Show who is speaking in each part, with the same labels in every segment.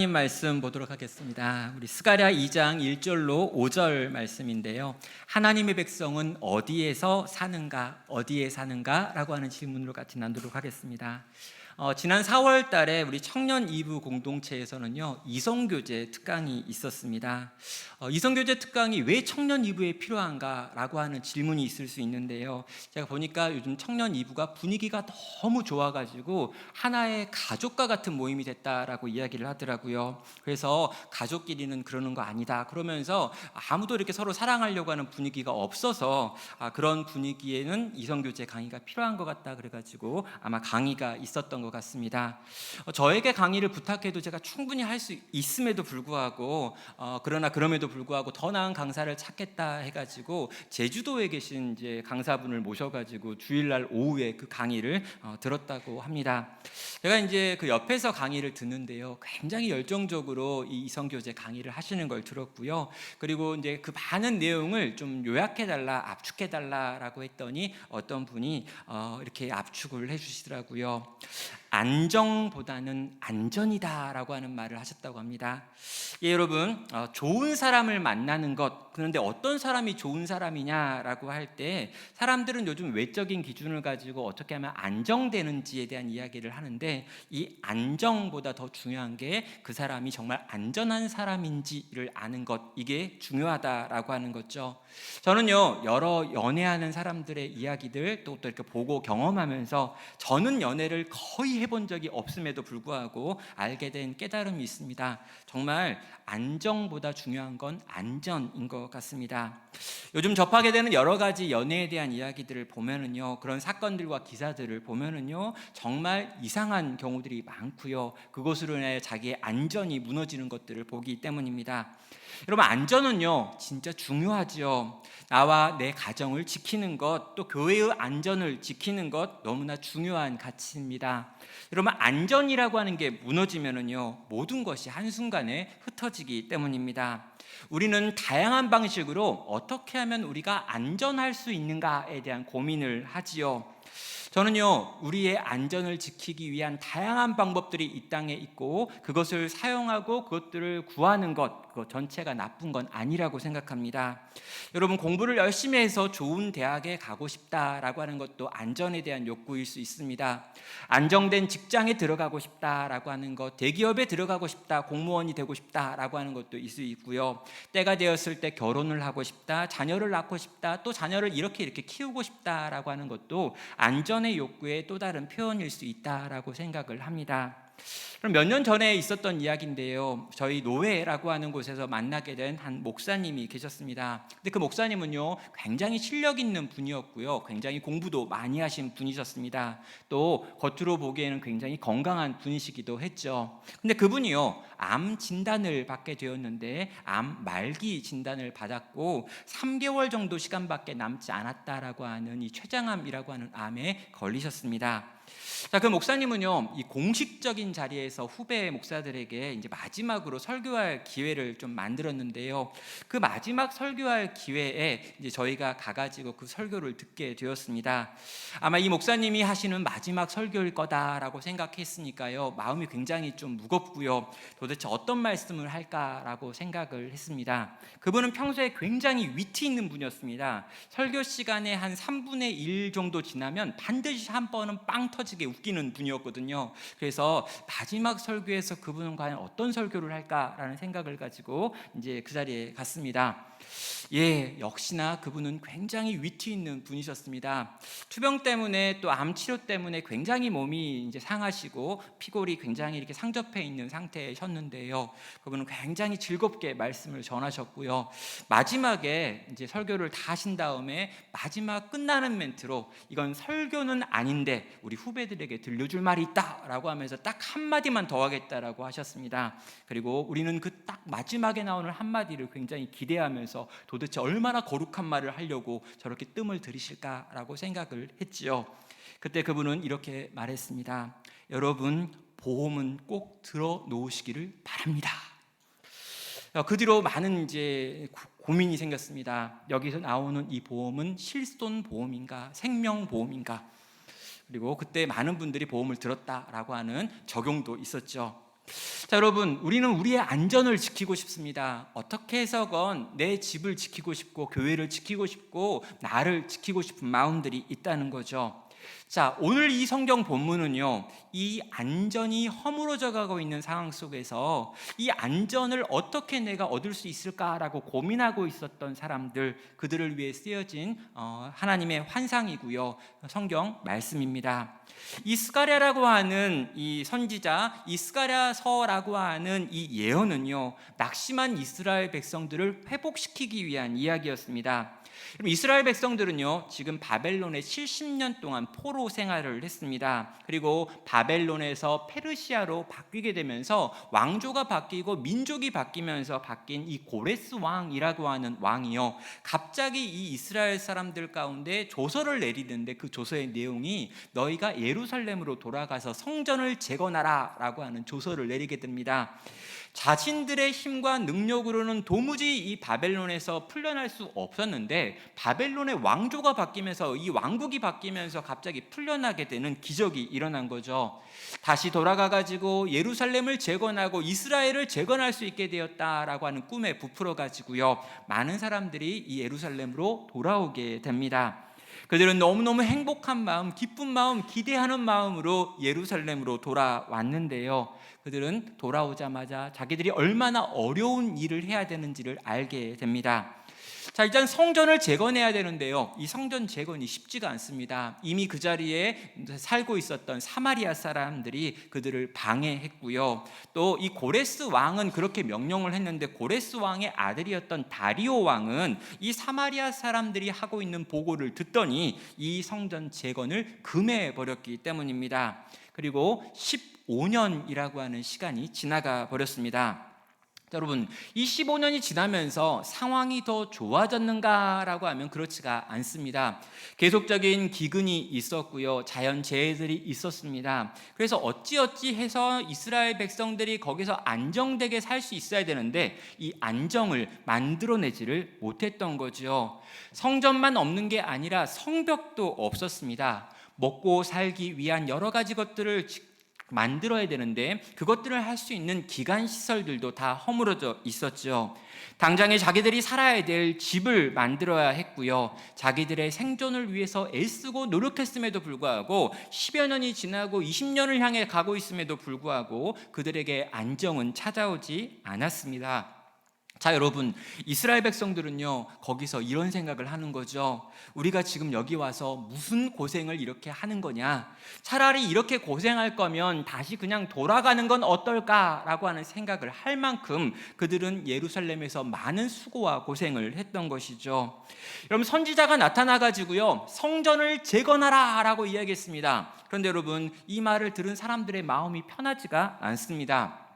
Speaker 1: 하나님 말씀 보도록 하겠습니다. 우리 스가랴 2장 1절로 5절 말씀인데요. 하나님의 백성은 어디에서 사는가, 어디에 사는가? 라고 하는 질문으로 같이 나누도록 하겠습니다. 지난 4월 달에 우리 청년 2부 공동체에서는요, 이성교제 특강이 있었습니다. 이성교제 특강이 왜 청년 2부에 필요한가? 라고 하는 질문이 있을 수 있는데요. 제가 보니까 요즘 청년 2부가 분위기가 너무 좋아가지고 하나의 가족과 같은 모임이 됐다라고 이야기를 하더라고요. 그래서 가족끼리는 그러는 거 아니다. 그러면서 아무도 이렇게 서로 사랑하려고 하는 분위기가 없어서 그런 분위기에는 이성교제 강의가 필요한 것 같다. 그래가지고 아마 강의가 있었던 것 같습니다. 저에게 강의를 부탁해도 제가 충분히 할 수 있음에도 불구하고 그럼에도 불구하고 더 나은 강사를 찾겠다 해가지고 제주도에 계신 이제 강사분을 모셔가지고 주일날 오후에 그 강의를 들었다고 합니다. 제가 이제 그 옆에서 강의를 듣는데요, 굉장히 열정적으로 이 이성교제 강의를 하시는 걸 들었고요. 그리고 이제 그 많은 내용을 좀 요약해달라, 압축해달라라고 했더니 어떤 분이 이렇게 압축을 해주시더라고요. 안정보다는 안전이다라고 하는 말을 하셨다고 합니다. 예, 여러분, 좋은 사람을 만나는 것, 그런데 어떤 사람이 좋은 사람이냐라고 할 때 사람들은 요즘 외적인 기준을 가지고 어떻게 하면 안정되는지에 대한 이야기를 하는데, 이 안정보다 더 중요한 게 그 사람이 정말 안전한 사람인지를 아는 것, 이게 중요하다라고 하는 거죠. 저는요, 여러 연애하는 사람들의 이야기들 또 이렇게 보고 경험하면서 저는 연애를 거의 해본 적이 없음에도 불구하고 알게 된 깨달음이 있습니다. 정말 안정보다 중요한 건 안전인 것 같습니다. 요즘 접하게 되는 여러 가지 연애에 대한 이야기들을 보면은요, 그런 사건들과 기사들을 보면은요, 정말 이상한 경우들이 많고요. 그것으로 인해 자기의 안전이 무너지는 것들을 보기 때문입니다. 여러분, 안전은요 진짜 중요하지요. 나와 내 가정을 지키는 것, 또 교회의 안전을 지키는 것, 너무나 중요한 가치입니다. 여러분, 안전이라고 하는 게 무너지면은요, 모든 것이 한순간에 흩어지기 때문입니다. 우리는 다양한 방식으로 어떻게 하면 우리가 안전할 수 있는가에 대한 고민을 하지요. 저는요, 우리의 안전을 지키기 위한 다양한 방법들이 이 땅에 있고, 그것을 사용하고 그것들을 구하는 것, 그것 전체가 나쁜 건 아니라고 생각합니다. 여러분, 공부를 열심히 해서 좋은 대학에 가고 싶다라고 하는 것도 안전에 대한 욕구일 수 있습니다. 안정된 직장에 들어가고 싶다라고 하는 것, 대기업에 들어가고 싶다, 공무원이 되고 싶다라고 하는 것도 있을 수 있고요. 때가 되었을 때 결혼을 하고 싶다, 자녀를 낳고 싶다, 또 자녀를 이렇게 키우고 싶다라고 하는 것도 안전의 욕구의 또 다른 표현일 수 있다라고 생각을 합니다. 그럼 몇 년 전에 있었던 이야기인데요, 저희 노회라고 하는 곳에서 만나게 된 한 목사님이 계셨습니다. 근데 그 목사님은요, 굉장히 실력 있는 분이었고요, 굉장히 공부도 많이 하신 분이셨습니다. 또 겉으로 보기에는 굉장히 건강한 분이시기도 했죠. 근데 그분이요, 암 진단을 받게 되었는데 암 말기 진단을 받았고 3개월 정도 시간밖에 남지 않았다라고 하는 이 췌장암이라고 하는 암에 걸리셨습니다. 자, 그 목사님은요, 이 공식적인 자리에서 후배 목사들에게 이제 마지막으로 설교할 기회를 좀 만들었는데요. 그 마지막 설교할 기회에 이제 저희가 가가지고 그 설교를 듣게 되었습니다. 아마 이 목사님이 하시는 마지막 설교일 거다라고 생각했으니까요, 마음이 굉장히 좀 무겁고요. 도대체 어떤 말씀을 할까라고 생각을 했습니다. 그분은 평소에 굉장히 위트 있는 분이었습니다. 설교 시간에 한 3분의 1 정도 지나면 반드시 한 번은 빵 터지게 웃기는 분이었거든요. 그래서 마지막 설교에서 그분은 과연 어떤 설교를 할까라는 생각을 가지고 이제 그 자리에 갔습니다. 예, 역시나 그분은 굉장히 위트 있는 분이셨습니다. 투병 때문에 또 암 치료 때문에 굉장히 몸이 이제 상하시고 피골이 굉장히 이렇게 상접해 있는 상태셨는데요. 그분은 굉장히 즐겁게 말씀을 전하셨고요. 마지막에 이제 설교를 다 하신 다음에 마지막 끝나는 멘트로 이건 설교는 아닌데 우리 후배들에게 들려줄 말이 있다라고 하면서 딱 한마디만 더 하겠다라고 하셨습니다. 그리고 우리는 그 딱 마지막에 나오는 한마디를 굉장히 기대하면서 도대체 얼마나 거룩한 말을 하려고 저렇게 뜸을 들이실까라고 생각을 했지요. 그때 그분은 이렇게 말했습니다. 여러분, 보험은 꼭 들어 놓으시기를 바랍니다. 그 뒤로 많은 이제 고민이 생겼습니다. 여기서 나오는 이 보험은 실손 보험인가, 생명 보험인가? 그리고 그때 많은 분들이 보험을 들었다라고 하는 적용도 있었죠. 자, 여러분, 우리는 우리의 안전을 지키고 싶습니다. 어떻게 해서건 내 집을 지키고 싶고 교회를 지키고 싶고 나를 지키고 싶은 마음들이 있다는 거죠. 자, 오늘 이 성경 본문은요, 이 안전이 허물어져 가고 있는 상황 속에서 이 안전을 어떻게 내가 얻을 수 있을까라고 고민하고 있었던 사람들, 그들을 위해 쓰여진 하나님의 환상이고요, 성경 말씀입니다. 이 스가랴라고 하는 이 선지자, 이 스가랴서라고 하는 이 예언은요, 낙심한 이스라엘 백성들을 회복시키기 위한 이야기였습니다. 그럼 이스라엘 백성들은요, 지금 바벨론에 70년 동안 포로 생활을 했습니다. 그리고 바벨론에서 페르시아로 바뀌게 되면서 왕조가 바뀌고 민족이 바뀌면서 바뀐 이 고레스 왕이라고 하는 왕이요, 갑자기 이 이스라엘 사람들 가운데 조서를 내리는데 그 조서의 내용이 너희가 예루살렘으로 돌아가서 성전을 재건하라 라고 하는 조서를 내리게 됩니다. 자신들의 힘과 능력으로는 도무지 이 바벨론에서 풀려날 수 없었는데 바벨론의 왕조가 바뀌면서, 이 왕국이 바뀌면서 갑자기 풀려나게 되는 기적이 일어난 거죠. 다시 돌아가가지고 예루살렘을 재건하고 이스라엘을 재건할 수 있게 되었다라고 하는 꿈에 부풀어 가지고요, 많은 사람들이 이 예루살렘으로 돌아오게 됩니다. 그들은 너무너무 행복한 마음, 기쁜 마음, 기대하는 마음으로 예루살렘으로 돌아왔는데요, 그들은 돌아오자마자 자기들이 얼마나 어려운 일을 해야 되는지를 알게 됩니다. 자, 일단 성전을 재건해야 되는데요, 이 성전 재건이 쉽지가 않습니다. 이미 그 자리에 살고 있었던 사마리아 사람들이 그들을 방해했고요, 또 이 고레스 왕은 그렇게 명령을 했는데 고레스 왕의 아들이었던 다리오 왕은 이 사마리아 사람들이 하고 있는 보고를 듣더니 이 성전 재건을 금해 버렸기 때문입니다. 그리고 15년이라고 하는 시간이 지나가 버렸습니다. 여러분, 이 15년이 지나면서 상황이 더 좋아졌는가라고 하면 그렇지가 않습니다. 계속적인 기근이 있었고요, 자연재해들이 있었습니다. 그래서 어찌어찌 해서 이스라엘 백성들이 거기서 안정되게 살 수 있어야 되는데 이 안정을 만들어내지를 못했던 거죠. 성전만 없는 게 아니라 성벽도 없었습니다. 먹고 살기 위한 여러 가지 것들을 만들어야 되는데 그것들을 할 수 있는 기간 시설들도 다 허물어져 있었죠. 당장에 자기들이 살아야 될 집을 만들어야 했고요, 자기들의 생존을 위해서 애쓰고 노력했음에도 불구하고 10여 년이 지나고 20년을 향해 가고 있음에도 불구하고 그들에게 안정은 찾아오지 않았습니다. 자, 여러분, 이스라엘 백성들은요, 거기서 이런 생각을 하는 거죠. 우리가 지금 여기 와서 무슨 고생을 이렇게 하는 거냐, 차라리 이렇게 고생할 거면 다시 그냥 돌아가는 건 어떨까라고 하는 생각을 할 만큼 그들은 예루살렘에서 많은 수고와 고생을 했던 것이죠. 여러분, 선지자가 나타나가지고요, 성전을 재건하라 라고 이야기했습니다. 그런데 여러분, 이 말을 들은 사람들의 마음이 편하지가 않습니다.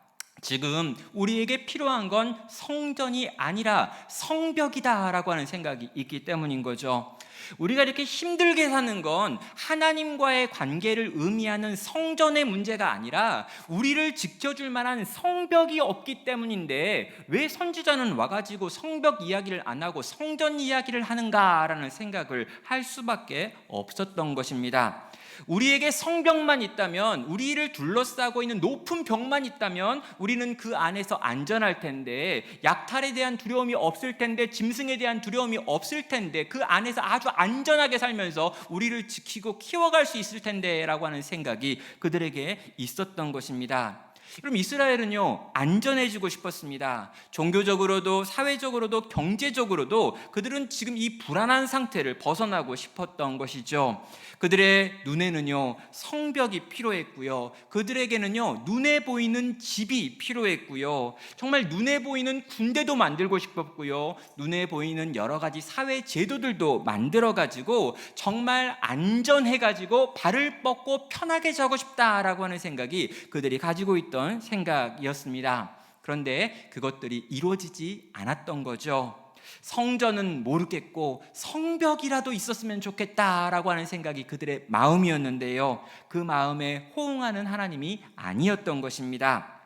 Speaker 1: 지금 우리에게 필요한 건 성전이 아니라 성벽이다라고 하는 생각이 있기 때문인 거죠. 우리가 이렇게 힘들게 사는 건 하나님과의 관계를 의미하는 성전의 문제가 아니라 우리를 지켜줄 만한 성벽이 없기 때문인데 왜 선지자는 와가지고 성벽 이야기를 안 하고 성전 이야기를 하는가라는 생각을 할 수밖에 없었던 것입니다. 우리에게 성벽만 있다면, 우리를 둘러싸고 있는 높은 벽만 있다면 우리는 그 안에서 안전할 텐데, 약탈에 대한 두려움이 없을 텐데, 짐승에 대한 두려움이 없을 텐데, 그 안에서 아주 안전하게 살면서 우리를 지키고 키워갈 수 있을 텐데 라고 하는 생각이 그들에게 있었던 것입니다. 그럼 이스라엘은요, 안전해지고 싶었습니다. 종교적으로도 사회적으로도 경제적으로도 그들은 지금 이 불안한 상태를 벗어나고 싶었던 것이죠. 그들의 눈에는요, 성벽이 필요했고요, 그들에게는요, 눈에 보이는 집이 필요했고요, 정말 눈에 보이는 군대도 만들고 싶었고요, 눈에 보이는 여러 가지 사회 제도들도 만들어가지고 정말 안전해가지고 발을 뻗고 편하게 자고 싶다라고 하는 생각이 그들이 가지고 있던 생각이었습니다. 그런데 그것들이 이루어지지 않았던 거죠. 성전은 모르겠고 성벽이라도 있었으면 좋겠다라고 하는 생각이 그들의 마음이었는데요, 그 마음에 호응하는 하나님이 아니었던 것입니다.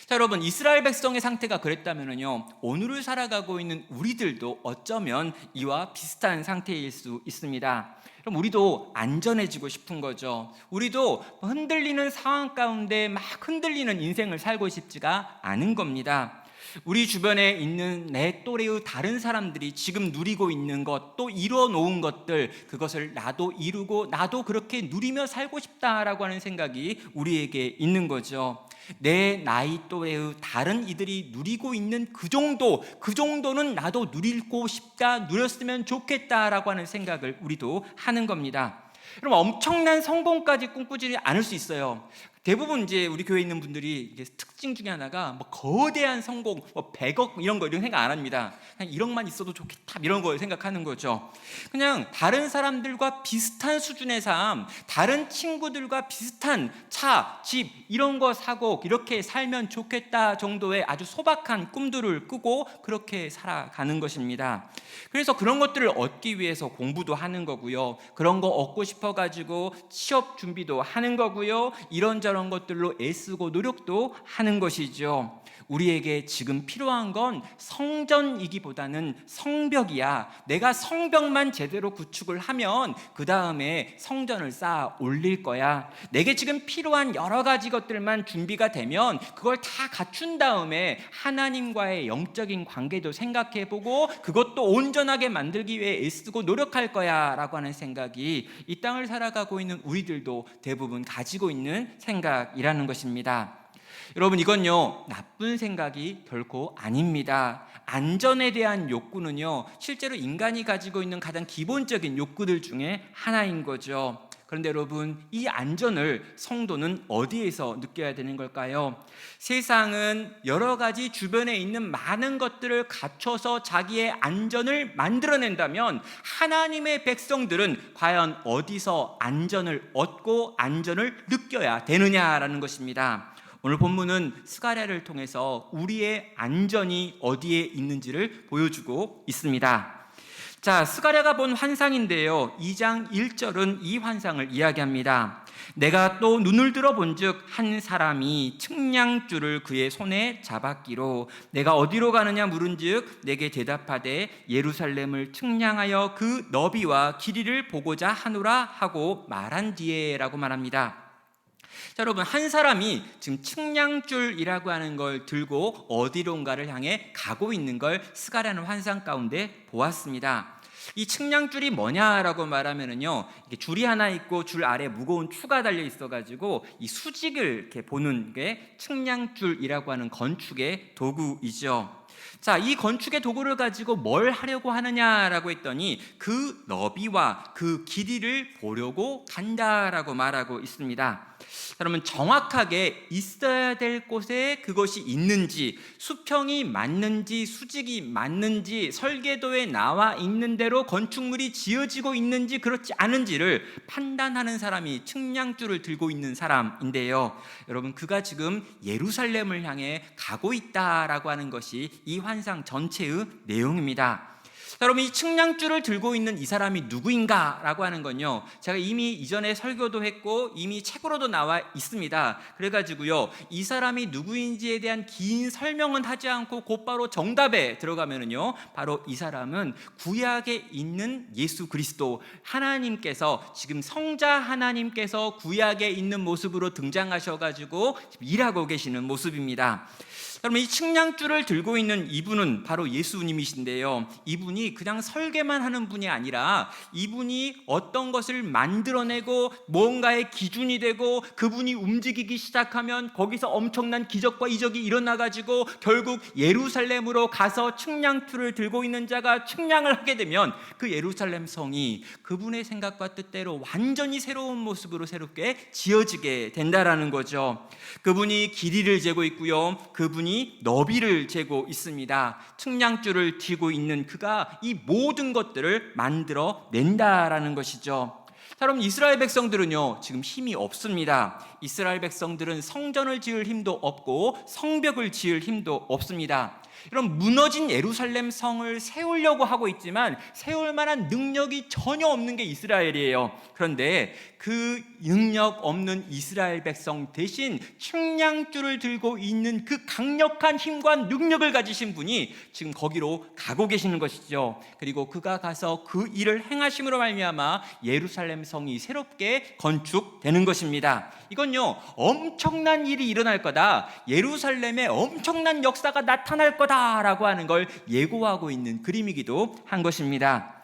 Speaker 1: 자, 여러분, 이스라엘 백성의 상태가 그랬다면요, 오늘을 살아가고 있는 우리들도 어쩌면 이와 비슷한 상태일 수 있습니다. 그럼 우리도 안전해지고 싶은 거죠. 우리도 흔들리는 상황 가운데 막 흔들리는 인생을 살고 싶지가 않은 겁니다. 우리 주변에 있는 내 또래의 다른 사람들이 지금 누리고 있는 것, 또 이루어 놓은 것들, 그것을 나도 이루고 나도 그렇게 누리며 살고 싶다라고 하는 생각이 우리에게 있는 거죠. 내 나이 또래의 다른 이들이 누리고 있는 그 정도는 나도 누리고 싶다, 누렸으면 좋겠다라고 하는 생각을 우리도 하는 겁니다. 그럼 엄청난 성공까지 꿈꾸지 않을 수 있어요. 대부분 이제 우리 교회에 있는 분들이 이게 특징 중에 하나가 뭐 거대한 성공, 뭐 100억 이런 생각 안 합니다. 그냥 1억만 있어도 좋겠다 이런 걸 생각하는 거죠. 그냥 다른 사람들과 비슷한 수준의 삶, 다른 친구들과 비슷한 차, 집 이런 거 사고 이렇게 살면 좋겠다 정도의 아주 소박한 꿈들을 꾸고 그렇게 살아가는 것입니다. 그래서 그런 것들을 얻기 위해서 공부도 하는 거고요. 그런 거 얻고 싶어가지고 취업 준비도 하는 거고요. 이런저런 것들로 애쓰고 노력도 하는 것이죠. 우리에게 지금 필요한 건 성전이기보다는 성벽이야. 내가 성벽만 제대로 구축을 하면 그 다음에 성전을 쌓아 올릴 거야. 내게 지금 필요한 여러 가지 것들만 준비가 되면 그걸 다 갖춘 다음에 하나님과의 영적인 관계도 생각해보고 그것도 온전하게 만들기 위해 애쓰고 노력할 거야 라고 하는 생각이 이 땅을 살아가고 있는 우리들도 대부분 가지고 있는 생각이라는 것입니다. 여러분, 이건요 나쁜 생각이 결코 아닙니다. 안전에 대한 욕구는요 실제로 인간이 가지고 있는 가장 기본적인 욕구들 중에 하나인 거죠. 그런데 여러분, 이 안전을 성도는 어디에서 느껴야 되는 걸까요? 세상은 여러 가지 주변에 있는 많은 것들을 갖춰서 자기의 안전을 만들어낸다면 하나님의 백성들은 과연 어디서 안전을 얻고 안전을 느껴야 되느냐라는 것입니다. 오늘 본문은 스가랴를 통해서 우리의 안전이 어디에 있는지를 보여주고 있습니다. 자, 스가랴가 본 환상인데요, 2장 1절은 이 환상을 이야기합니다. 내가 또 눈을 들어 본즉 한 사람이 측량줄을 그의 손에 잡았기로 내가 어디로 가느냐 물은즉 내게 대답하되 예루살렘을 측량하여 그 너비와 길이를 보고자 하노라 하고 말한 뒤에라고 말합니다. 자, 여러분, 한 사람이 지금 측량줄이라고 하는 걸 들고 어디론가를 향해 가고 있는 걸 스가랴는 환상 가운데 보았습니다. 이 측량줄이 뭐냐라고 말하면은요, 이게 줄이 하나 있고 줄 아래 무거운 추가 달려 있어가지고 이 수직을 이렇게 보는 게 측량줄이라고 하는 건축의 도구이죠. 자, 이 건축의 도구를 가지고 뭘 하려고 하느냐라고 했더니 그 너비와 그 길이를 보려고 간다라고 말하고 있습니다. 그러면 정확하게 있어야 될 곳에 그것이 있는지, 수평이 맞는지, 수직이 맞는지, 설계도에 나와 있는 대로 건축물이 지어지고 있는지 그렇지 않은지를 판단하는 사람이 측량줄을 들고 있는 사람인데요, 여러분, 그가 지금 예루살렘을 향해 가고 있다라고 하는 것이 이 환상 전체의 내용입니다. 여러분, 이 측량줄을 들고 있는 이 사람이 누구인가라고 하는 건요, 제가 이미 이전에 설교도 했고 이미 책으로도 나와 있습니다. 그래가지고요, 이 사람이 누구인지에 대한 긴 설명은 하지 않고 곧바로 정답에 들어가면은요, 바로 이 사람은 구약에 있는 예수 그리스도, 하나님께서 지금 성자 하나님께서 구약에 있는 모습으로 등장하셔가지고 일하고 계시는 모습입니다. 여러분, 이 측량줄을 들고 있는 이분은 바로 예수님이신데요, 이분이 그냥 설계만 하는 분이 아니라 이분이 어떤 것을 만들어내고 뭔가의 기준이 되고 그분이 움직이기 시작하면 거기서 엄청난 기적과 이적이 일어나가지고 결국 예루살렘으로 가서 측량줄을 들고 있는 자가 측량을 하게 되면 그 예루살렘 성이 그분의 생각과 뜻대로 완전히 새로운 모습으로 새롭게 지어지게 된다라는 거죠. 그분이 길이를 재고 있고요, 그분이 너비를 재고 있습니다. 측량줄을 쥐고 있는 그가 이 모든 것들을 만들어 낸다라는 것이죠. 자, 여러분, 이스라엘 백성들은요 지금 힘이 없습니다. 이스라엘 백성들은 성전을 지을 힘도 없고 성벽을 지을 힘도 없습니다. 이런 무너진 예루살렘 성을 세우려고 하고 있지만 세울 만한 능력이 전혀 없는 게 이스라엘이에요. 그런데 그 능력 없는 이스라엘 백성 대신 측량줄을 들고 있는 그 강력한 힘과 능력을 가지신 분이 지금 거기로 가고 계시는 것이죠. 그리고 그가 가서 그 일을 행하심으로 말미암아 예루살렘 성이 새롭게 건축되는 것입니다. 이건요, 엄청난 일이 일어날 거다, 예루살렘에 엄청난 역사가 나타날 거다라고 하는 걸 예고하고 있는 그림이기도 한 것입니다.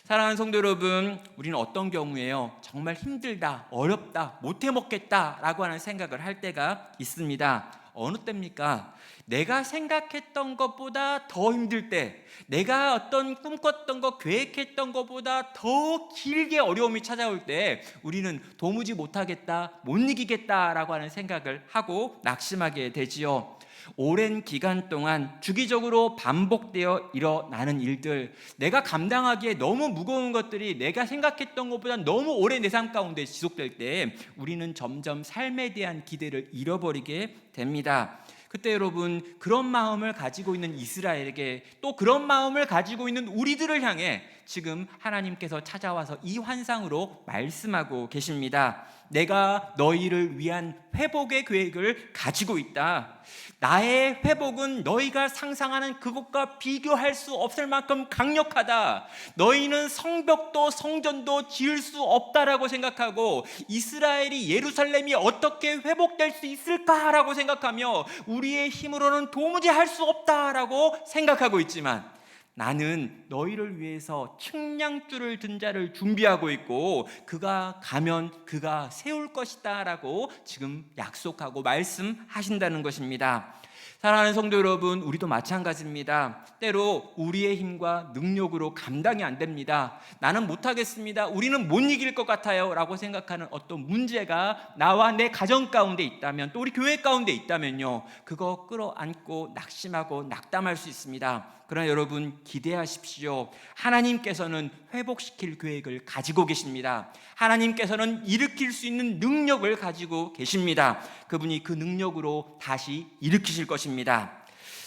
Speaker 1: 사랑하는 성도 여러분, 우리는 어떤 경우에요, 정말 힘들다, 어렵다, 못해 먹겠다라고 하는 생각을 할 때가 있습니다. 어느 때입니까? 내가 생각했던 것보다 더 힘들 때, 내가 어떤 꿈꿨던 것, 계획했던 것보다 더 길게 어려움이 찾아올 때 우리는 도무지 못하겠다, 못 이기겠다라고 하는 생각을 하고 낙심하게 되지요. 오랜 기간 동안 주기적으로 반복되어 일어나는 일들, 내가 감당하기에 너무 무거운 것들이 내가 생각했던 것보다 너무 오래 내 삶 가운데 지속될 때 우리는 점점 삶에 대한 기대를 잃어버리게 됩니다. 그때 여러분, 그런 마음을 가지고 있는 이스라엘에게, 또 그런 마음을 가지고 있는 우리들을 향해 지금 하나님께서 찾아와서 이 환상으로 말씀하고 계십니다. 내가 너희를 위한 회복의 계획을 가지고 있다. 나의 회복은 너희가 상상하는 그것과 비교할 수 없을 만큼 강력하다. 너희는 성벽도 성전도 지을 수 없다라고 생각하고, 이스라엘이, 예루살렘이 어떻게 회복될 수 있을까라고 생각하며 우리의 힘으로는 도무지 할 수 없다라고 생각하고 있지만, 나는 너희를 위해서 측량줄을 든 자를 준비하고 있고 그가 가면 그가 세울 것이다 라고 지금 약속하고 말씀하신다는 것입니다. 사랑하는 성도 여러분, 우리도 마찬가지입니다. 때로 우리의 힘과 능력으로 감당이 안 됩니다. 나는 못하겠습니다, 우리는 못 이길 것 같아요 라고 생각하는 어떤 문제가 나와 내 가정 가운데 있다면, 또 우리 교회 가운데 있다면요, 그거 끌어안고 낙심하고 낙담할 수 있습니다. 그러나 여러분, 기대하십시오. 하나님께서는 회복시킬 계획을 가지고 계십니다. 하나님께서는 일으킬 수 있는 능력을 가지고 계십니다. 그분이 그 능력으로 다시 일으키실 것입니다.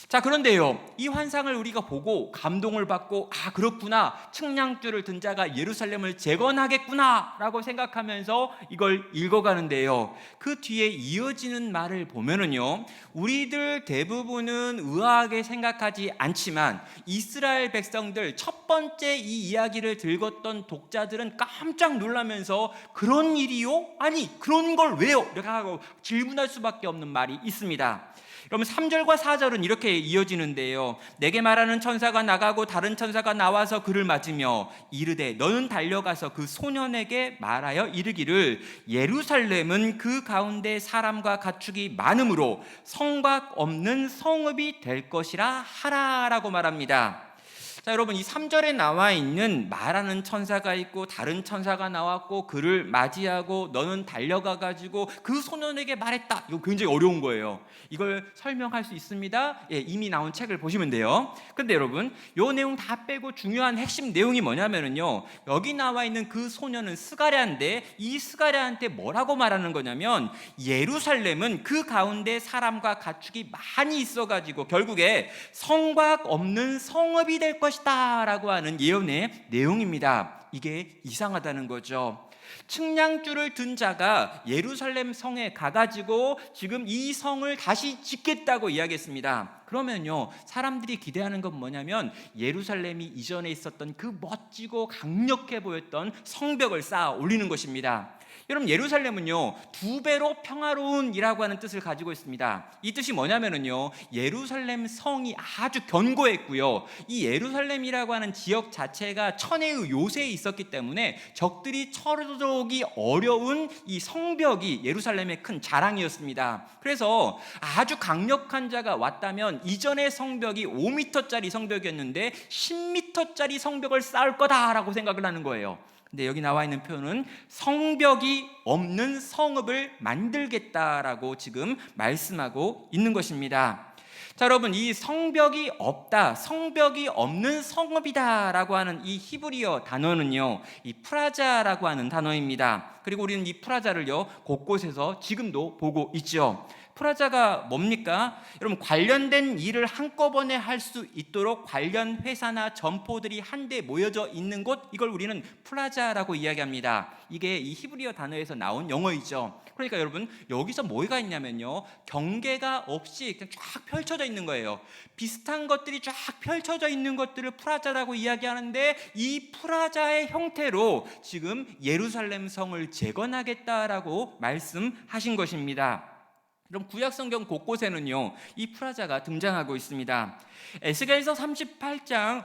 Speaker 1: 자, 그런데요, 이 환상을 우리가 보고 감동을 받고, 아 그렇구나, 측량줄을 든 자가 예루살렘을 재건하겠구나 라고 생각하면서 이걸 읽어가는데요, 그 뒤에 이어지는 말을 보면은요, 우리들 대부분은 의아하게 생각하지 않지만 이스라엘 백성들, 첫 번째 이 이야기를 들었던 독자들은 깜짝 놀라면서 그런 일이요? 아니 그런 걸 왜요? 이렇게 하고 질문할 수밖에 없는 말이 있습니다. 여러분, 3절과 4절은 이렇게 이어지는데요, 내게 말하는 천사가 나가고 다른 천사가 나와서 그를 맞으며 이르되 너는 달려가서 그 소년에게 말하여 이르기를 예루살렘은 그 가운데 사람과 가축이 많으므로 성곽 없는 성읍이 될 것이라 하라라고 말합니다. 자, 여러분, 이 3절에 나와 있는 말하는 천사가 있고 다른 천사가 나왔고 그를 맞이하고 너는 달려가 가지고 그 소년에게 말했다, 이거 굉장히 어려운 거예요. 이걸 설명할 수 있습니다. 예, 이미 나온 책을 보시면 돼요. 근데 여러분, 요 내용 다 빼고 중요한 핵심 내용이 뭐냐면요, 여기 나와 있는 그 소년은 스가랴인데, 이 스가랴한테 뭐라고 말하는 거냐면 예루살렘은 그 가운데 사람과 가축이 많이 있어 가지고 결국에 성곽 없는 성읍이 될 것이다 라고 하는 예언의 내용입니다. 이게 이상하다는 거죠. 측량줄을 든 자가 예루살렘 성에 가가지고 지금 이 성을 다시 짓겠다고 이야기했습니다. 그러면요, 사람들이 기대하는 건 뭐냐면 예루살렘이 이전에 있었던 그 멋지고 강력해 보였던 성벽을 쌓아 올리는 것입니다. 여러분, 예루살렘은요 2배로 평화로운이라고 하는 뜻을 가지고 있습니다. 이 뜻이 뭐냐면요, 예루살렘 성이 아주 견고했고요, 이 예루살렘이라고 하는 지역 자체가 천혜의 요새에 있었기 때문에 적들이 쳐들어오기 어려운 이 성벽이 예루살렘의 큰 자랑이었습니다. 그래서 아주 강력한 자가 왔다면 이전의 성벽이 5m짜리 성벽이었는데 10m짜리 성벽을 쌓을 거다라고 생각을 하는 거예요. 근데 여기 나와 있는 표현은 성벽이 없는 성읍을 만들겠다라고 지금 말씀하고 있는 것입니다. 자, 여러분, 이 성벽이 없다, 성벽이 없는 성읍이다라고 하는 이 히브리어 단어는요, 이 프라자라고 하는 단어입니다. 그리고 우리는 이 프라자를요 곳곳에서 지금도 보고 있죠. 프라자가 뭡니까? 여러분, 관련된 일을 한꺼번에 할 수 있도록 관련 회사나 점포들이 한데 모여져 있는 곳, 이걸 우리는 플라자라고 이야기합니다. 이게 이 히브리어 단어에서 나온 영어이죠. 그러니까 여러분, 여기서 뭐가 있냐면요, 경계가 없이 그냥 쫙 펼쳐져 있는 거예요. 비슷한 것들이 쫙 펼쳐져 있는 것들을 프라자라고 이야기하는데, 이 프라자의 형태로 지금 예루살렘 성을 재건하겠다라고 말씀하신 것입니다. 그럼 구약성경 곳곳에는요, 이 프라자가 등장하고 있습니다. 에스겔서 38장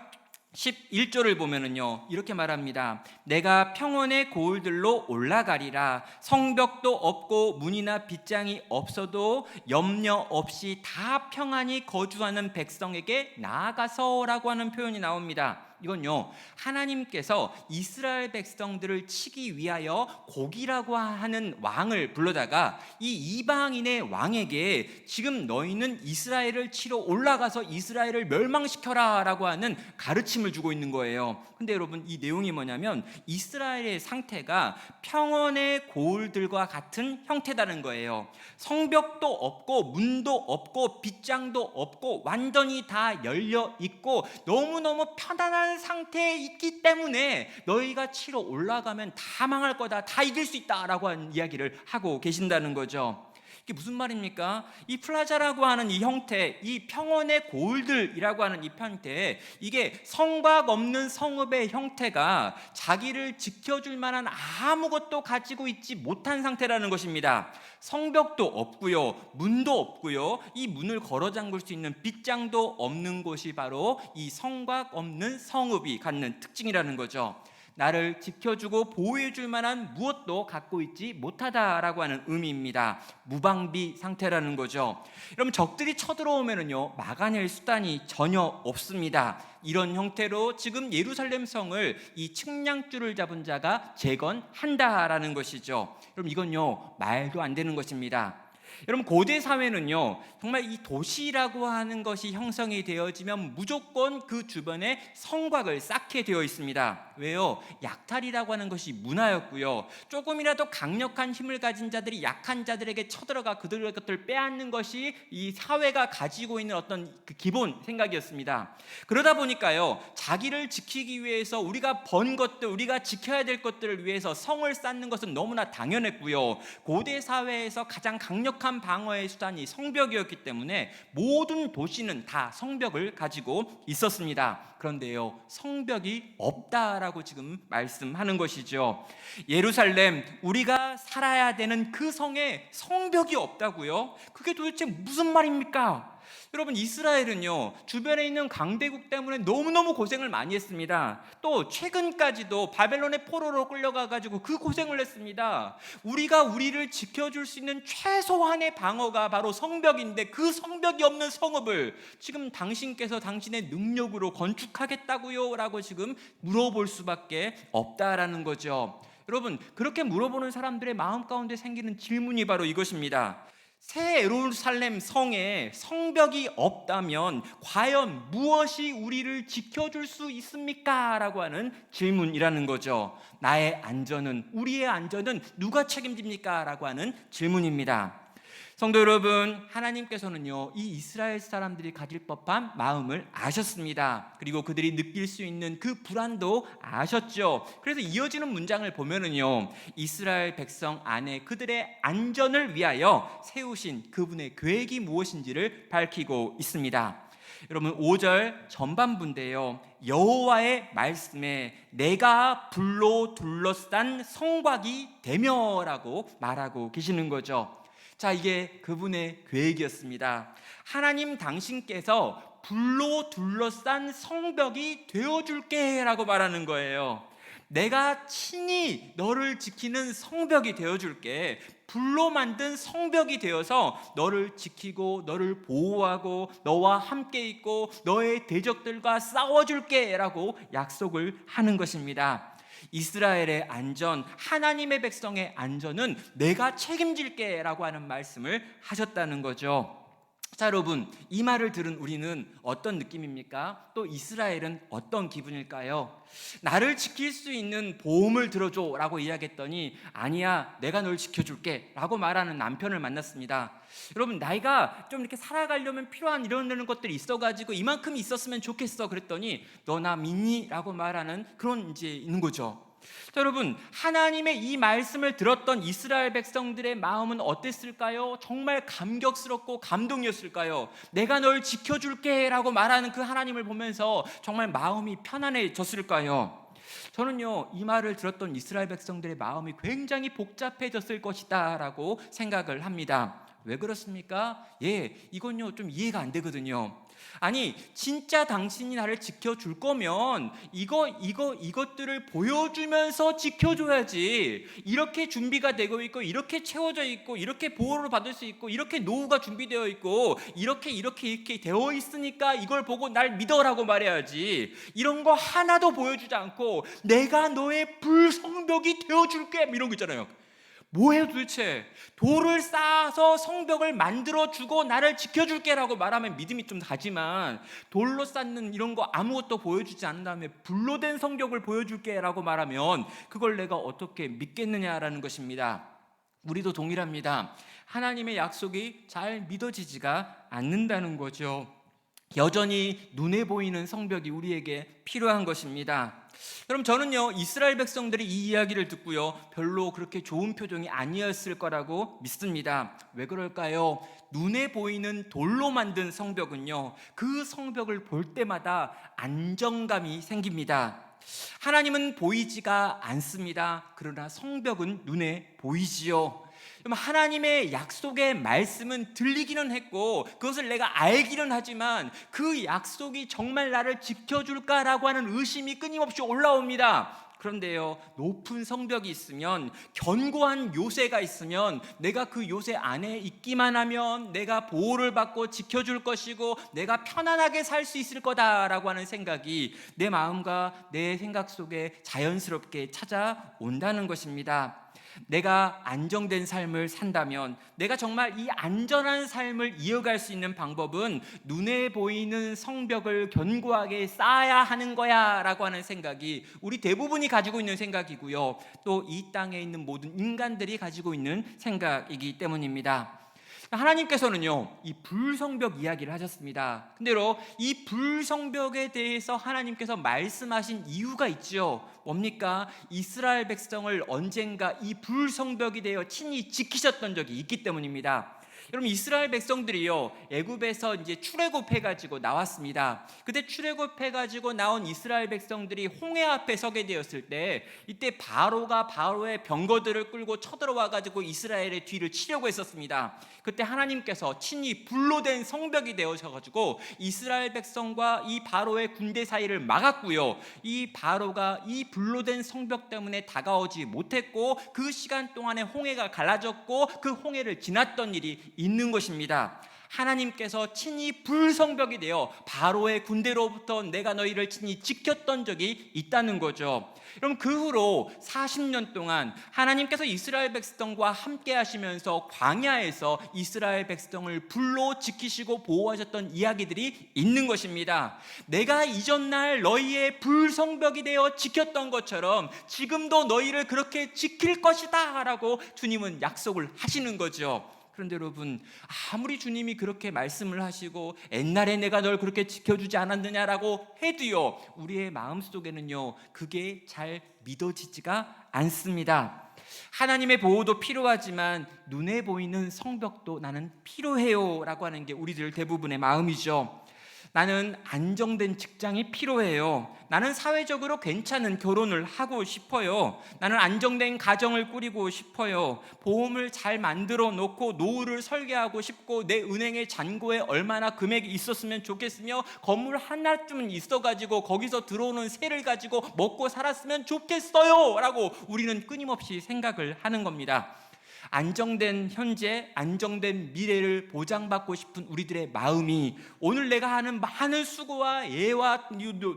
Speaker 1: 11절을 보면은요, 이렇게 말합니다. 내가 평원의 고을들로 올라가리라. 성벽도 없고 문이나 빗장이 없어도 염려 없이 다 평안히 거주하는 백성에게 나아가서라고 하는 표현이 나옵니다. 이건요, 하나님께서 이스라엘 백성들을 치기 위하여 곡이라고 하는 왕을 불러다가 이 이방인의 왕에게 지금 너희는 이스라엘을 치러 올라가서 이스라엘을 멸망시켜라 라고 하는 가르침을 주고 있는 거예요. 근데 여러분, 이 내용이 뭐냐면 이스라엘의 상태가 평원의 고을들과 같은 형태다는 거예요. 성벽도 없고 문도 없고 빗장도 없고 완전히 다 열려 있고 너무너무 편안한 상태에 있기 때문에 너희가 치러 올라가면 다 망할 거다, 다 이길 수 있다라고 하는 이야기를 하고 계신다는 거죠. 이게 무슨 말입니까? 이 플라자라고 하는 이 형태, 이 평원의 고을들이라고 하는 이 형태, 이게 성곽 없는 성읍의 형태가 자기를 지켜줄 만한 아무것도 가지고 있지 못한 상태라는 것입니다. 성벽도 없고요, 문도 없고요, 이 문을 걸어 잠글 수 있는 빗장도 없는 곳이 바로 이 성곽 없는 성읍이 갖는 특징이라는 거죠. 나를 지켜주고 보호해줄 만한 무엇도 갖고 있지 못하다라고 하는 의미입니다. 무방비 상태라는 거죠. 여러분, 적들이 쳐들어오면은요, 막아낼 수단이 전혀 없습니다. 이런 형태로 지금 예루살렘 성을 이 측량줄을 잡은 자가 재건한다라는 것이죠. 여러분, 이건요, 말도 안 되는 것입니다. 여러분, 고대 사회는요, 정말 이 도시라고 하는 것이 형성이 되어지면 무조건 그 주변에 성곽을 쌓게 되어 있습니다. 왜요? 약탈이라고 하는 것이 문화였고요, 조금이라도 강력한 힘을 가진 자들이 약한 자들에게 쳐들어가 그들의 것들을 빼앗는 것이 이 사회가 가지고 있는 어떤 그 기본 생각이었습니다. 그러다 보니까요, 자기를 지키기 위해서 우리가 번 것들, 우리가 지켜야 될 것들을 위해서 성을 쌓는 것은 너무나 당연했고요, 고대 사회에서 가장 강력한 방어의 수단이 성벽이었기 때문에 모든 도시는 다 성벽을 가지고 있었습니다. 그런데요, 성벽이 없다라고 지금 말씀하는 것이죠. 예루살렘, 우리가 살아야 되는 그 성에 성벽이 없다고요? 그게 도대체 무슨 말입니까? 여러분, 이스라엘은요, 주변에 있는 강대국 때문에 너무너무 고생을 많이 했습니다. 또 최근까지도 바벨론의 포로로 끌려가가지고 그 고생을 했습니다. 우리가 우리를 지켜줄 수 있는 최소한의 방어가 바로 성벽인데, 그 성벽이 없는 성읍을 지금 당신께서 당신의 능력으로 건축하겠다고요? 라고 지금 물어볼 수밖에 없다라는 거죠. 여러분, 그렇게 물어보는 사람들의 마음 가운데 생기는 질문이 바로 이것입니다. 새 예루살렘 성에 성벽이 없다면 과연 무엇이 우리를 지켜줄 수 있습니까? 라고 하는 질문이라는 거죠. 나의 안전은, 우리의 안전은 누가 책임집니까? 라고 하는 질문입니다. 성도 여러분, 하나님께서는요, 이 이스라엘 사람들이 가질 법한 마음을 아셨습니다. 그리고 그들이 느낄 수 있는 그 불안도 아셨죠. 그래서 이어지는 문장을 보면은요, 이스라엘 백성 안에 그들의 안전을 위하여 세우신 그분의 계획이 무엇인지를 밝히고 있습니다. 여러분, 5절 전반부인데요, 여호와의 말씀에 내가 불로 둘러싼 성곽이 되며라고 말하고 계시는 거죠. 자, 이게 그분의 계획이었습니다. 하나님 당신께서 불로 둘러싼 성벽이 되어줄게 라고 말하는 거예요. 내가 친히 너를 지키는 성벽이 되어줄게. 불로 만든 성벽이 되어서 너를 지키고 너를 보호하고 너와 함께 있고 너의 대적들과 싸워줄게 라고 약속을 하는 것입니다. 이스라엘의 안전, 하나님의 백성의 안전은 내가 책임질게 라고 하는 말씀을 하셨다는 거죠. 자, 여러분, 이 말을 들은 우리는 어떤 느낌입니까? 또 이스라엘은 어떤 기분일까요? 나를 지킬 수 있는 보험을 들어줘 라고 이야기했더니 아니야, 내가 널 지켜줄게 라고 말하는 남편을 만났습니다. 여러분, 나이가 좀 이렇게 살아가려면 필요한 이런 것들이 있어가지고 이만큼 있었으면 좋겠어 그랬더니 너 나 믿니? 라고 말하는 그런 이제 있는 거죠. 자, 여러분, 하나님의 이 말씀을 들었던 이스라엘 백성들의 마음은 어땠을까요? 정말 감격스럽고 감동이었을까요? 내가 널 지켜줄게 라고 말하는 그 하나님을 보면서 정말 마음이 편안해졌을까요? 저는요, 이 말을 들었던 이스라엘 백성들의 마음이 굉장히 복잡해졌을 것이다 라고 생각을 합니다. 왜 그렇습니까? 이건요 좀 이해가 안 되거든요. 아니, 진짜 당신이 나를 지켜줄 거면 이것들을 보여주면서 지켜줘야지. 이렇게 준비가 되고 있고, 이렇게 채워져 있고, 이렇게 보호를 받을 수 있고, 이렇게 노후가 준비되어 있고, 이렇게 되어 있으니까 이걸 보고 날 믿어라고 말해야지. 이런 거 하나도 보여주지 않고 내가 너의 불성벽이 되어줄게 이런 거 있잖아요. 뭐예요 도대체? 돌을 쌓아서 성벽을 만들어주고 나를 지켜줄게 라고 말하면 믿음이 좀 가지만, 돌로 쌓는 이런 거 아무것도 보여주지 않은 다음에 불로 된 성벽을 보여줄게 라고 말하면 그걸 내가 어떻게 믿겠느냐라는 것입니다. 우리도 동일합니다. 하나님의 약속이 잘 믿어지지가 않는다는 거죠. 여전히 눈에 보이는 성벽이 우리에게 필요한 것입니다. 그럼 저는요, 이스라엘 백성들이 이 이야기를 듣고요, 별로 그렇게 좋은 표정이 아니었을 거라고 믿습니다. 왜 그럴까요? 눈에 보이는 돌로 만든 성벽은요, 그 성벽을 볼 때마다 안정감이 생깁니다. 하나님은 보이지가 않습니다. 그러나 성벽은 눈에 보이지요. 하나님의 약속의 말씀은 들리기는 했고 그것을 내가 알기는 하지만 그 약속이 정말 나를 지켜줄까라고 하는 의심이 끊임없이 올라옵니다. 그런데요, 높은 성벽이 있으면, 견고한 요새가 있으면, 내가 그 요새 안에 있기만 하면 내가 보호를 받고 지켜줄 것이고 내가 편안하게 살 수 있을 거다라고 하는 생각이 내 마음과 내 생각 속에 자연스럽게 찾아온다는 것입니다. 내가 안정된 삶을 산다면, 내가 정말 이 안전한 삶을 이어갈 수 있는 방법은 눈에 보이는 성벽을 견고하게 쌓아야 하는 거야 라고 하는 생각이 우리 대부분이 가지고 있는 생각이고요, 또 이 땅에 있는 모든 인간들이 가지고 있는 생각이기 때문입니다. 하나님께서는요, 이 불성벽 이야기를 하셨습니다. 근데로 이 불성벽에 대해서 하나님께서 말씀하신 이유가 있죠. 뭡니까? 이스라엘 백성을 언젠가 이 불성벽이 되어 친히 지키셨던 적이 있기 때문입니다. 여러분, 이스라엘 백성들이요, 애굽에서 이제 출애굽해가지고 나왔습니다. 그때 출애굽해가지고 나온 이스라엘 백성들이 홍해 앞에 서게 되었을 때, 이때 바로의 병거들을 끌고 쳐들어와가지고 이스라엘의 뒤를 치려고 했었습니다. 그때 하나님께서 친히 불로 된 성벽이 되어셔가지고 이스라엘 백성과 이 바로의 군대 사이를 막았고요, 이 바로가 이 불로 된 성벽 때문에 다가오지 못했고 그 시간 동안에 홍해가 갈라졌고 그 홍해를 지났던 일이 있는 것입니다. 하나님께서 친히 불성벽이 되어 바로의 군대로부터 내가 너희를 친히 지켰던 적이 있다는 거죠. 그럼 그 후로 40년 동안 하나님께서 이스라엘 백성과 함께 하시면서 광야에서 이스라엘 백성을 불로 지키시고 보호하셨던 이야기들이 있는 것입니다. 내가 이전날 너희의 불성벽이 되어 지켰던 것처럼 지금도 너희를 그렇게 지킬 것이다 라고 주님은 약속을 하시는 거죠. 그런데 여러분, 아무리 주님이 그렇게 말씀을 하시고 옛날에 내가 널 그렇게 지켜주지 않았느냐라고 해도요, 우리의 마음속에는요, 그게 잘 믿어지지가 않습니다. 하나님의 보호도 필요하지만 눈에 보이는 성벽도 나는 필요해요 라고 하는 게 우리들 대부분의 마음이죠. 나는 안정된 직장이 필요해요. 나는 사회적으로 괜찮은 결혼을 하고 싶어요. 나는 안정된 가정을 꾸리고 싶어요. 보험을 잘 만들어 놓고 노후를 설계하고 싶고 내 은행의 잔고에 얼마나 금액이 있었으면 좋겠으며 건물 하나쯤은 있어가지고 거기서 들어오는 세를 가지고 먹고 살았으면 좋겠어요 라고 우리는 끊임없이 생각을 하는 겁니다. 안정된 현재, 안정된 미래를 보장받고 싶은 우리들의 마음이 오늘 내가 하는 많은 수고와 애와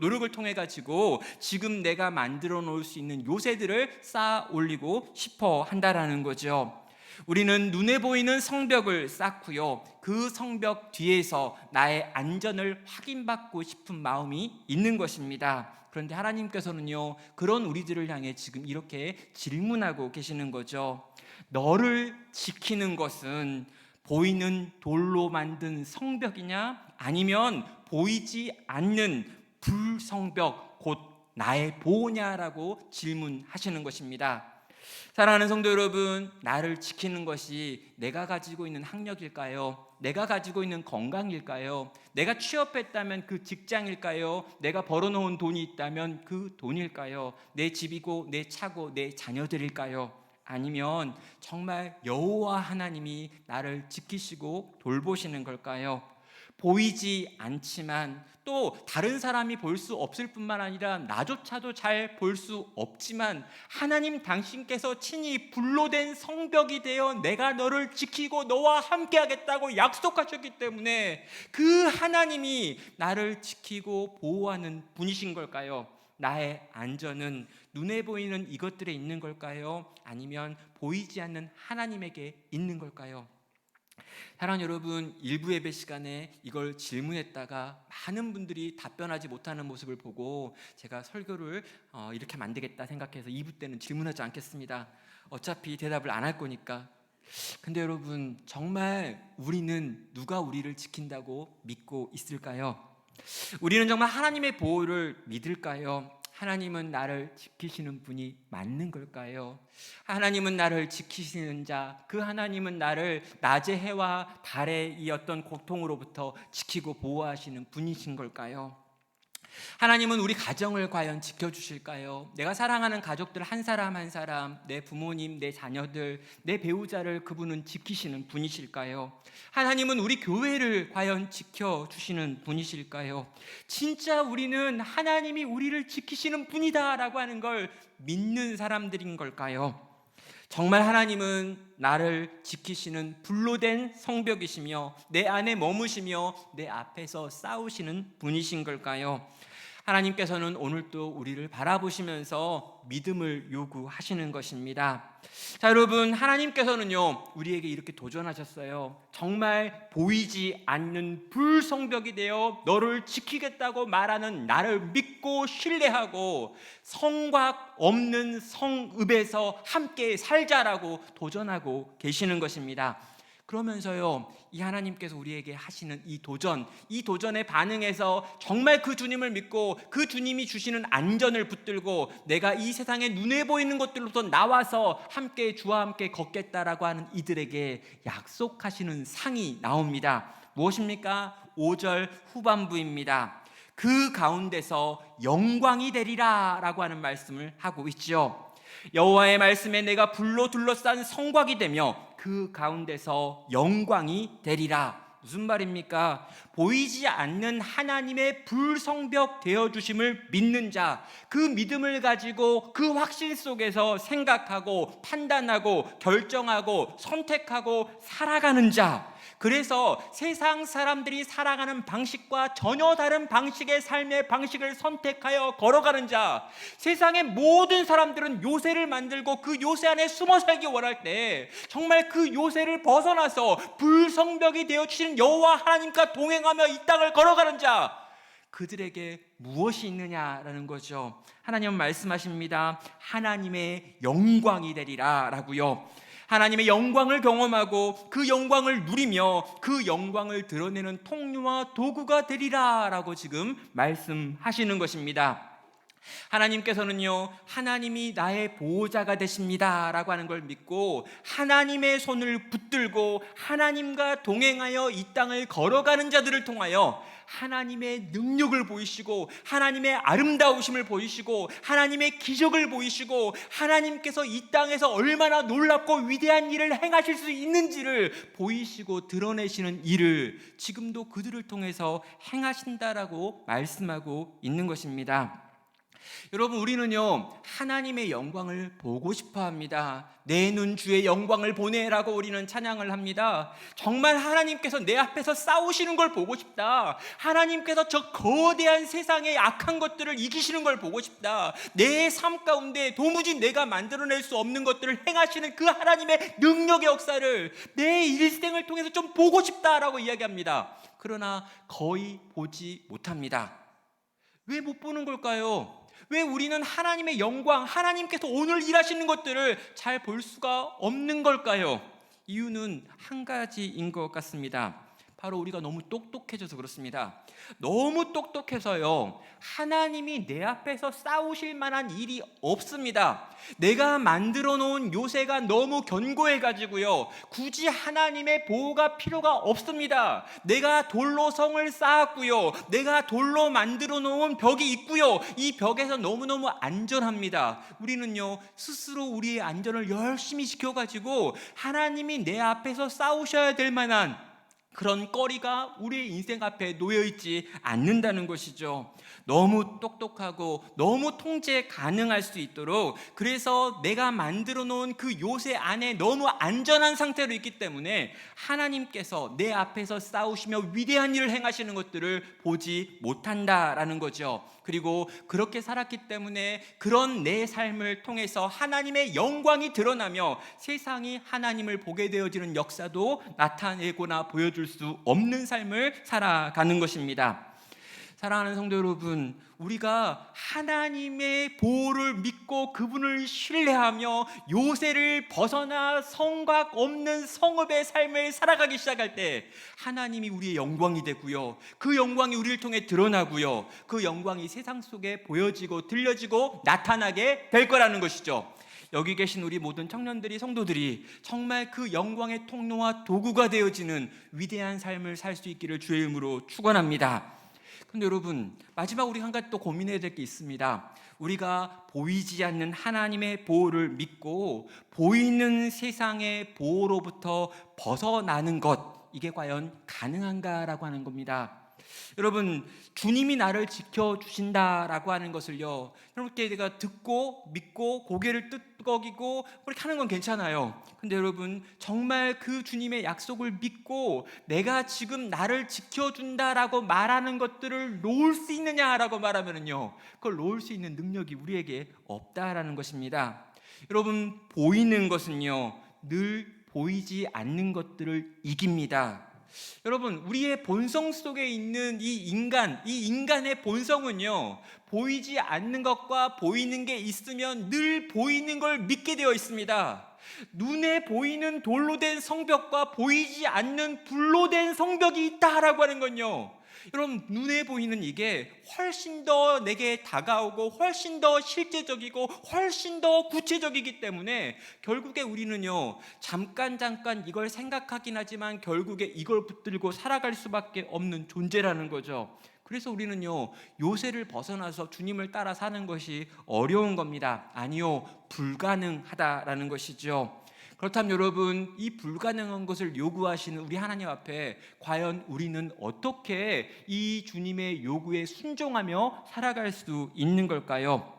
Speaker 1: 노력을 통해 가지고 지금 내가 만들어 놓을 수 있는 요새들을 쌓아 올리고 싶어 한다라는 거죠. 우리는 눈에 보이는 성벽을 쌓고요, 그 성벽 뒤에서 나의 안전을 확인받고 싶은 마음이 있는 것입니다. 그런데 하나님께서는요, 그런 우리들을 향해 지금 이렇게 질문하고 계시는 거죠. 너를 지키는 것은 보이는 돌로 만든 성벽이냐, 아니면 보이지 않는 불성벽, 곧 나의 보호냐라고 질문하시는 것입니다. 사랑하는 성도 여러분, 나를 지키는 것이 내가 가지고 있는 학력일까요? 내가 가지고 있는 건강일까요? 내가 취업했다면 그 직장일까요? 내가 벌어놓은 돈이 있다면 그 돈일까요? 내 집이고 내 차고 내 자녀들일까요? 아니면 정말 여호와 하나님이 나를 지키시고 돌보시는 걸까요? 보이지 않지만, 또 다른 사람이 볼 수 없을 뿐만 아니라 나조차도 잘 볼 수 없지만, 하나님 당신께서 친히 불로 된 성벽이 되어 내가 너를 지키고 너와 함께 하겠다고 약속하셨기 때문에 그 하나님이 나를 지키고 보호하는 분이신 걸까요? 나의 안전은 눈에 보이는 이것들에 있는 걸까요? 아니면 보이지 않는 하나님에게 있는 걸까요? 사랑하는 여러분, 일부 예배 시간에 이걸 질문했다가 많은 분들이 답변하지 못하는 모습을 보고 제가 설교를 이렇게 하면 안 되겠다 생각해서 2부 때는 질문하지 않겠습니다. 어차피 대답을 안 할 거니까. 근데 여러분, 정말 우리는 누가 우리를 지킨다고 믿고 있을까요? 우리는 정말 하나님의 보호를 믿을까요? 하나님은 나를 지키시는 분이 맞는 걸까요? 하나님은 나를 지키시는 자, 그 하나님은 나를 낮의 해와 달의 이 어떤 고통으로부터 지키고 보호하시는 분이신 걸까요? 하나님은 우리 가정을 과연 지켜주실까요? 내가 사랑하는 가족들 한 사람 한 사람, 내 부모님, 내 자녀들, 내 배우자를 그분은 지키시는 분이실까요? 하나님은 우리 교회를 과연 지켜주시는 분이실까요? 진짜 우리는 하나님이 우리를 지키시는 분이다라고 하는 걸 믿는 사람들인 걸까요? 정말 하나님은 나를 지키시는 불로 된 성벽이시며 내 안에 머무시며 내 앞에서 싸우시는 분이신 걸까요? 하나님께서는 오늘도 우리를 바라보시면서 믿음을 요구하시는 것입니다. 자, 여러분, 하나님께서는요, 우리에게 이렇게 도전하셨어요. 정말 보이지 않는 불성벽이 되어 너를 지키겠다고 말하는 나를 믿고 신뢰하고 성곽 없는 성읍에서 함께 살자라고 도전하고 계시는 것입니다. 그러면서요, 이 하나님께서 우리에게 하시는 이 도전에 반응해서 정말 그 주님을 믿고 그 주님이 주시는 안전을 붙들고 내가 이 세상에 눈에 보이는 것들로부터 나와서 함께 주와 함께 걷겠다라고 하는 이들에게 약속하시는 상이 나옵니다. 무엇입니까? 5절 후반부입니다. 그 가운데서 영광이 되리라 라고 하는 말씀을 하고 있죠. 여호와의 말씀에 내가 불로 둘러싼 성곽이 되며 그 가운데서 영광이 되리라. 무슨 말입니까? 보이지 않는 하나님의 불성벽 되어주심을 믿는 자, 그 믿음을 가지고 그 확신 속에서 생각하고 판단하고 결정하고 선택하고 살아가는 자, 그래서 세상 사람들이 살아가는 방식과 전혀 다른 방식의 삶의 방식을 선택하여 걸어가는 자, 세상의 모든 사람들은 요새를 만들고 그 요새 안에 숨어 살기 원할 때 정말 그 요새를 벗어나서 불성벽이 되어주신 여호와 하나님과 동행하며 이 땅을 걸어가는 자, 그들에게 무엇이 있느냐라는 거죠. 하나님은 말씀하십니다. 하나님의 영광이 되리라 라고요. 하나님의 영광을 경험하고 그 영광을 누리며 그 영광을 드러내는 통로와 도구가 되리라 라고 지금 말씀하시는 것입니다. 하나님께서는요, 하나님이 나의 보호자가 되십니다 라고 하는 걸 믿고 하나님의 손을 붙들고 하나님과 동행하여 이 땅을 걸어가는 자들을 통하여 하나님의 능력을 보이시고 하나님의 아름다우심을 보이시고 하나님의 기적을 보이시고 하나님께서 이 땅에서 얼마나 놀랍고 위대한 일을 행하실 수 있는지를 보이시고 드러내시는 일을 지금도 그들을 통해서 행하신다라고 말씀하고 있는 것입니다. 여러분, 우리는요 하나님의 영광을 보고 싶어 합니다. 내 눈 주의 영광을 보내라고 우리는 찬양을 합니다. 정말 하나님께서 내 앞에서 싸우시는 걸 보고 싶다. 하나님께서 저 거대한 세상의 악한 것들을 이기시는 걸 보고 싶다. 내 삶 가운데 도무지 내가 만들어낼 수 없는 것들을 행하시는 그 하나님의 능력의 역사를 내 일생을 통해서 좀 보고 싶다라고 이야기합니다. 그러나 거의 보지 못합니다. 왜 못 보는 걸까요? 왜 우리는 하나님의 영광, 하나님께서 오늘 일하시는 것들을 잘 볼 수가 없는 걸까요? 이유는 한 가지인 것 같습니다. 바로 우리가 너무 똑똑해져서 그렇습니다. 너무 똑똑해서요 하나님이 내 앞에서 싸우실 만한 일이 없습니다. 내가 만들어 놓은 요새가 너무 견고해 가지고요 굳이 하나님의 보호가 필요가 없습니다. 내가 돌로 성을 쌓았고요, 내가 돌로 만들어 놓은 벽이 있고요, 이 벽에서 너무너무 안전합니다. 우리는요 스스로 우리의 안전을 열심히 지켜가지고 하나님이 내 앞에서 싸우셔야 될 만한 그런 거리가 우리의 인생 앞에 놓여있지 않는다는 것이죠. 너무 똑똑하고 너무 통제 가능할 수 있도록, 그래서 내가 만들어 놓은 그 요새 안에 너무 안전한 상태로 있기 때문에 하나님께서 내 앞에서 싸우시며 위대한 일을 행하시는 것들을 보지 못한다라는 거죠. 그리고 그렇게 살았기 때문에 그런 내 삶을 통해서 하나님의 영광이 드러나며 세상이 하나님을 보게 되어지는 역사도 나타내거나 보여줄 수 없는 삶을 살아가는 것입니다. 사랑하는 성도 여러분, 우리가 하나님의 보호를 믿고 그분을 신뢰하며 요새를 벗어나 성곽 없는 성읍의 삶을 살아가기 시작할 때 하나님이 우리의 영광이 되고요, 그 영광이 우리를 통해 드러나고요, 그 영광이 세상 속에 보여지고 들려지고 나타나게 될 거라는 것이죠. 여기 계신 우리 모든 청년들이, 성도들이 정말 그 영광의 통로와 도구가 되어지는 위대한 삶을 살 수 있기를 주의 이름으로 축원합니다. 근데 여러분, 마지막 우리 한 가지 또 고민해야 될 게 있습니다. 우리가 보이지 않는 하나님의 보호를 믿고 보이는 세상의 보호로부터 벗어나는 것, 이게 과연 가능한가라고 하는 겁니다. 여러분, 주님이 나를 지켜주신다라고 하는 것을요 이렇게 내가 듣고 믿고 고개를 끄덕이고 그렇게 하는 건 괜찮아요. 근데 여러분, 정말 그 주님의 약속을 믿고 내가 지금 나를 지켜준다라고 말하는 것들을 놓을 수 있느냐라고 말하면요 그걸 놓을 수 있는 능력이 우리에게 없다라는 것입니다. 여러분, 보이는 것은요 늘 보이지 않는 것들을 이깁니다. 여러분, 우리의 본성 속에 있는 이 인간의 본성은요 보이지 않는 것과 보이는 게 있으면 늘 보이는 걸 믿게 되어 있습니다. 눈에 보이는 돌로 된 성벽과 보이지 않는 불로 된 성벽이 있다라고 하는 건요, 여러분, 눈에 보이는 이게 훨씬 더 내게 다가오고 훨씬 더 실제적이고 훨씬 더 구체적이기 때문에 결국에 우리는요 잠깐 이걸 생각하긴 하지만 결국에 이걸 붙들고 살아갈 수밖에 없는 존재라는 거죠. 그래서 우리는요 요새를 벗어나서 주님을 따라 사는 것이 어려운 겁니다. 아니요, 불가능하다라는 것이죠. 그렇다면 여러분, 이 불가능한 것을 요구하시는 우리 하나님 앞에 과연 우리는 어떻게 이 주님의 요구에 순종하며 살아갈 수 있는 걸까요?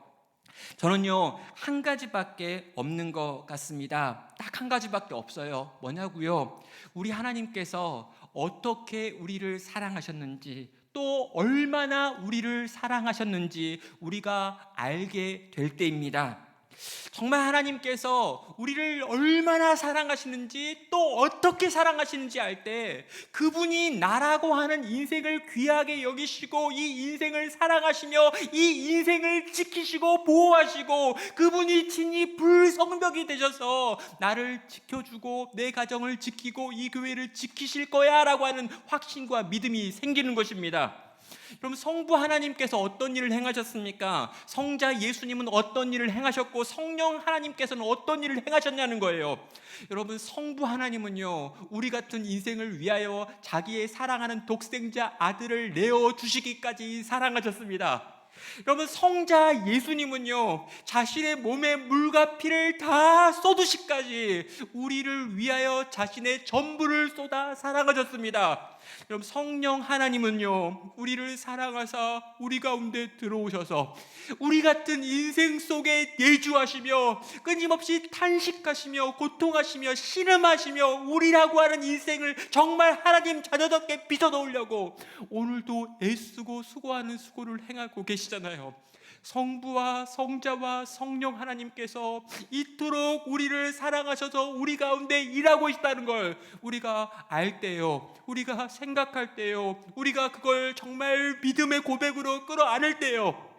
Speaker 1: 저는요 한 가지밖에 없는 것 같습니다. 딱 한 가지밖에 없어요. 뭐냐고요? 우리 하나님께서 어떻게 우리를 사랑하셨는지, 또 얼마나 우리를 사랑하셨는지 우리가 알게 될 때입니다. 정말 하나님께서 우리를 얼마나 사랑하시는지, 또 어떻게 사랑하시는지 알 때 그분이 나라고 하는 인생을 귀하게 여기시고 이 인생을 사랑하시며 이 인생을 지키시고 보호하시고 그분이 친히 불성벽이 되셔서 나를 지켜주고 내 가정을 지키고 이 교회를 지키실 거야 라고 하는 확신과 믿음이 생기는 것입니다. 그럼 성부 하나님께서 어떤 일을 행하셨습니까? 성자 예수님은 어떤 일을 행하셨고 성령 하나님께서는 어떤 일을 행하셨냐는 거예요. 여러분, 성부 하나님은요 우리 같은 인생을 위하여 자기의 사랑하는 독생자 아들을 내어주시기까지 사랑하셨습니다. 여러분, 성자 예수님은요 자신의 몸에 물과 피를 다 쏟으시기까지 우리를 위하여 자신의 전부를 쏟아 사랑하셨습니다. 여러분, 성령 하나님은요, 우리를 사랑하사 우리 가운데 들어오셔서 우리 같은 인생 속에 내주하시며 끊임없이 탄식하시며 고통하시며 신음하시며 우리라고 하는 인생을 정말 하나님 자녀답게 빚어놓으려고 오늘도 애쓰고 수고하는 수고를 행하고 계시잖아요. 성부와 성자와 성령 하나님께서 이토록 우리를 사랑하셔서 우리 가운데 일하고 있다는 걸 우리가 알 때요, 우리가 생각할 때요, 우리가 그걸 정말 믿음의 고백으로 끌어안을 때요,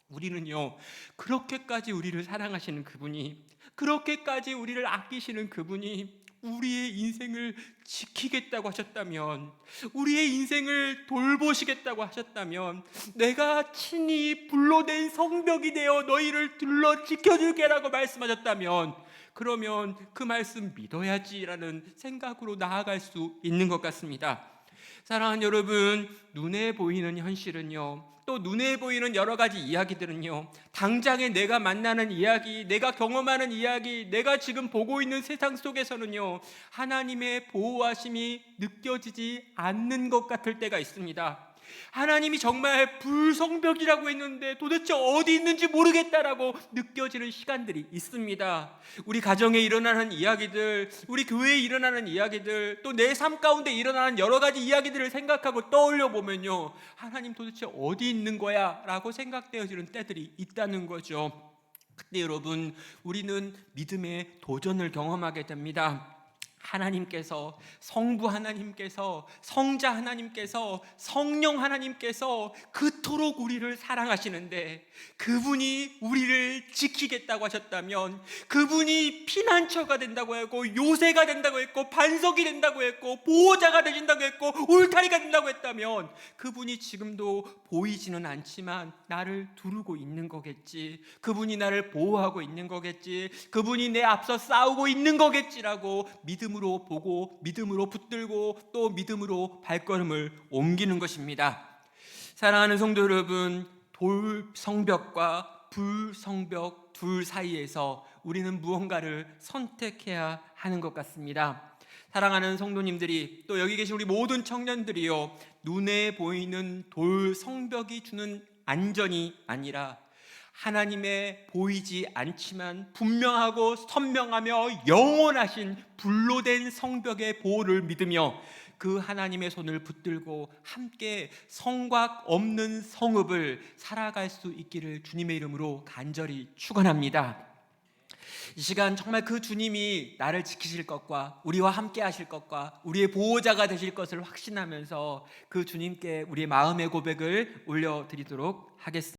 Speaker 1: 우리는요, 그렇게까지 우리를 사랑하시는 그분이, 그렇게까지 우리를 아끼시는 그분이 우리의 인생을 지키겠다고 하셨다면, 우리의 인생을 돌보시겠다고 하셨다면, 내가 친히 불로 된 성벽이 되어 너희를 둘러 지켜줄게라고 말씀하셨다면, 그러면 그 말씀 믿어야지라는 생각으로 나아갈 수 있는 것 같습니다. 사랑하는 여러분, 눈에 보이는 현실은요, 또 눈에 보이는 여러 가지 이야기들은요, 당장에 내가 만나는 이야기, 내가 경험하는 이야기, 내가 지금 보고 있는 세상 속에서는요, 하나님의 보호하심이 느껴지지 않는 것 같을 때가 있습니다. 하나님이 정말 불성벽이라고 했는데 도대체 어디 있는지 모르겠다라고 느껴지는 시간들이 있습니다. 우리 가정에 일어나는 이야기들, 우리 교회에 일어나는 이야기들, 또 내 삶 가운데 일어나는 여러 가지 이야기들을 생각하고 떠올려 보면요, 하나님 도대체 어디 있는 거야? 라고 생각되어지는 때들이 있다는 거죠. 그때 여러분, 우리는 믿음의 도전을 경험하게 됩니다. 하나님께서, 성부 하나님께서, 성자 하나님께서, 성령 하나님께서 그토록 우리를 사랑하시는데, 그분이 우리를 지키겠다고 하셨다면, 그분이 피난처가 된다고 했고, 요새가 된다고 했고, 반석이 된다고 했고, 보호자가 되신다고 했고, 울타리가 된다고 했다면, 그분이 지금도 보이지는 않지만 나를 두르고 있는 거겠지, 그분이 나를 보호하고 있는 거겠지, 그분이 내 앞서 싸우고 있는 거겠지라고 믿음으로 보고, 믿음으로 붙들고, 또 믿음으로 발걸음을 옮기는 것입니다. 사랑하는 성도 여러분, 돌성벽과 불성벽 둘 사이에서 우리는 무언가를 선택해야 하는 것 같습니다. 사랑하는 성도님들이, 또 여기 계신 우리 모든 청년들이요, 눈에 보이는 돌성벽이 주는 안전이 아니라 하나님의 보이지 않지만 분명하고 선명하며 영원하신 불로 된 성벽의 보호를 믿으며 그 하나님의 손을 붙들고 함께 성곽 없는 성읍을 살아갈 수 있기를 주님의 이름으로 간절히 축원합니다. 이 시간 정말 그 주님이 나를 지키실 것과 우리와 함께 하실 것과 우리의 보호자가 되실 것을 확신하면서 그 주님께 우리의 마음의 고백을 올려드리도록 하겠습니다.